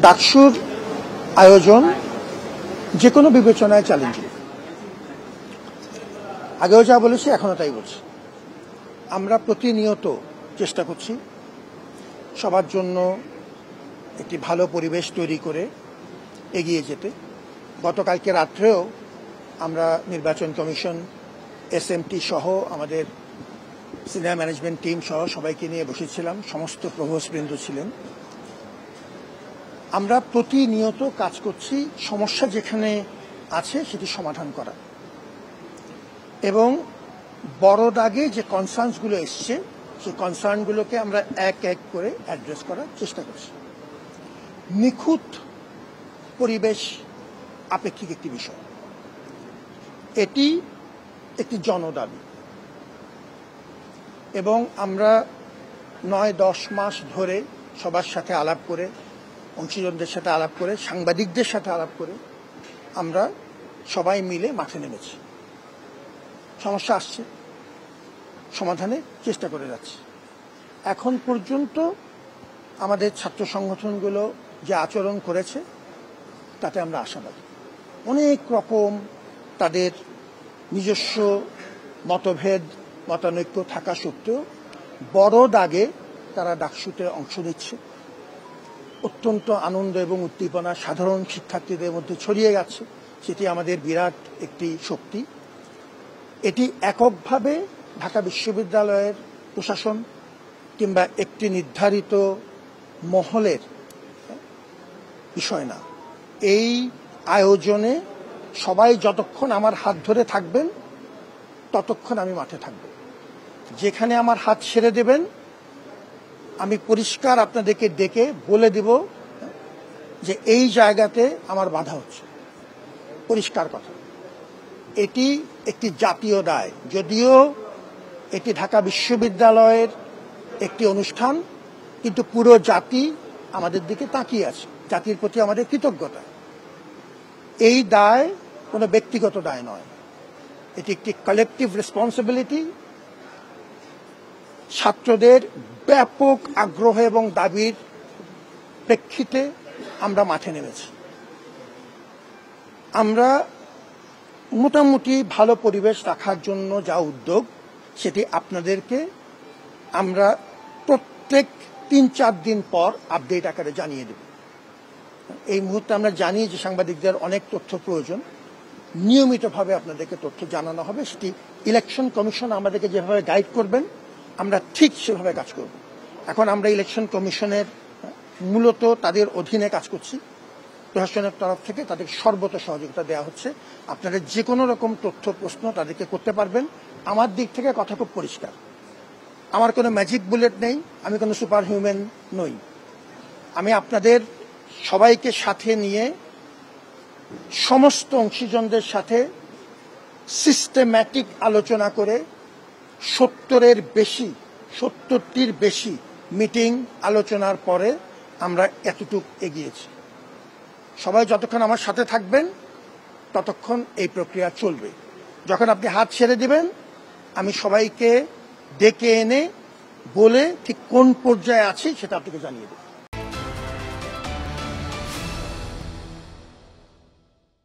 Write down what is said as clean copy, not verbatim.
ডাকসুর আয়োজন যে কোনো বিবেচনায় চ্যালেঞ্জিং। আগেও যা বলেছি এখনো তাই বলছি। আমরা প্রতিনিয়ত চেষ্টা করছি সবার জন্য একটি ভালো পরিবেশ তৈরি করে এগিয়ে যেতে। গতকালকে রাত্রেও আমরা নির্বাচন কমিশন, এসএমটি সহ আমাদের সিনিয়র ম্যানেজমেন্ট টিম সহ সবাইকে নিয়ে বসেছিলাম, সমস্ত প্রভোস্টবৃন্দ ছিলেন। আমরা প্রতিনিয়ত কাজ করছি সমস্যা যেখানে আছে সেটি সমাধান করা, এবং বড় দাগে যে কনসার্নসগুলো এসছে সেই কনসার্নগুলোকে আমরা এক এক করে অ্যাড্রেস করার চেষ্টা করছি। নিখুঁত পরিবেশ আপেক্ষিক একটি বিষয়, এটি একটি জনদাবি, এবং আমরা 9-10 মাস ধরে সবার সাথে আলাপ করে, অংশীজনদের সাথে আলাপ করে, সাংবাদিকদের সাথে আলাপ করে আমরা সবাই মিলে মাঠে নেমেছি। সমস্যা আসছে, সমাধানের চেষ্টা করে যাচ্ছি। এখন পর্যন্ত আমাদের ছাত্র সংগঠনগুলো যে আচরণ করেছে তাতে আমরা আশাবাদী। অনেক রকম তাদের নিজস্ব মতভেদ, মতানৈক্য থাকা সত্ত্বেও বড় দাগে তারা ডাকসুতে অংশ নিচ্ছে। অত্যন্ত আনন্দ এবং উদ্দীপনা সাধারণ শিক্ষার্থীদের মধ্যে ছড়িয়ে যাচ্ছে, সেটি আমাদের বিরাট একটি শক্তি। এটি এককভাবে ঢাকা বিশ্ববিদ্যালয়ের প্রশাসন কিংবা একটি নির্ধারিত মহলের বিষয় না। এই আয়োজনে সবাই যতক্ষণ আমার হাত ধরে থাকবেন ততক্ষণ আমি মাঠে থাকব। যেখানে আমার হাত ছেড়ে দেবেন আমি পরিষ্কার আপনাদেরকে ডেকে বলে দিব যে এই জায়গাতে আমার বাধা হচ্ছে। পরিষ্কার কথা, এটি একটি জাতীয় দায়। যদিও এটি ঢাকা বিশ্ববিদ্যালয়ের একটি অনুষ্ঠান, কিন্তু পুরো জাতি আমাদের দিকে তাকিয়ে আছে, জাতির প্রতি আমাদের কৃতজ্ঞতা। এই দায় কোনো ব্যক্তিগত দায় নয়, এটি একটি কালেকটিভ রেসপন্সিবিলিটি। ছাত্রদের ব্যাপক আগ্রহ এবং দাবির প্রেক্ষিতে আমরা মাঠে নেমেছি। আমরা মোটামুটি ভালো পরিবেশ রাখার জন্য যা উদ্যোগ, সেটি আপনাদেরকে আমরা প্রত্যেক 3-4 দিন পর আপডেট আকারে জানিয়ে দেব। এই মুহূর্তে আমরা জানি যে সাংবাদিকদের অনেক তথ্য প্রয়োজন, নিয়মিতভাবে আপনাদেরকে তথ্য জানানো হবে। সেটি ইলেকশন কমিশন আমাদেরকে যেভাবে গাইড করবেন আমরা ঠিক সেভাবে কাজ করব। এখন আমরা ইলেকশন কমিশনের মূলত তাদের অধীনে কাজ করছি। প্রশাসনের তরফ থেকে তাদের সর্বত সহযোগিতা দেওয়া হচ্ছে। আপনারা যে কোনো রকম তথ্য প্রশ্ন তাদেরকে করতে পারবেন। আমার দিক থেকে কথা খুব পরিষ্কার, আমার কোনো ম্যাজিক বুলেট নেই, আমি কোনো সুপার হিউম্যান নই। আমি আপনাদের সবাইকে সাথে নিয়ে সমস্ত অংশীজনদের সাথে সিস্টেম্যাটিক আলোচনা করে 70টির বেশি মিটিং আলোচনার পরে আমরা এতটুকু এগিয়েছি। সবাই যতক্ষণ আমার সাথে থাকবেন ততক্ষণ এই প্রক্রিয়া চলবে। যখন আপনি হাত ছেড়ে দিবেন আমি সবাইকে ডেকে এনে বলে ঠিক কোন পর্যায়ে আছি সেটা আপনাকে জানিয়ে দেব।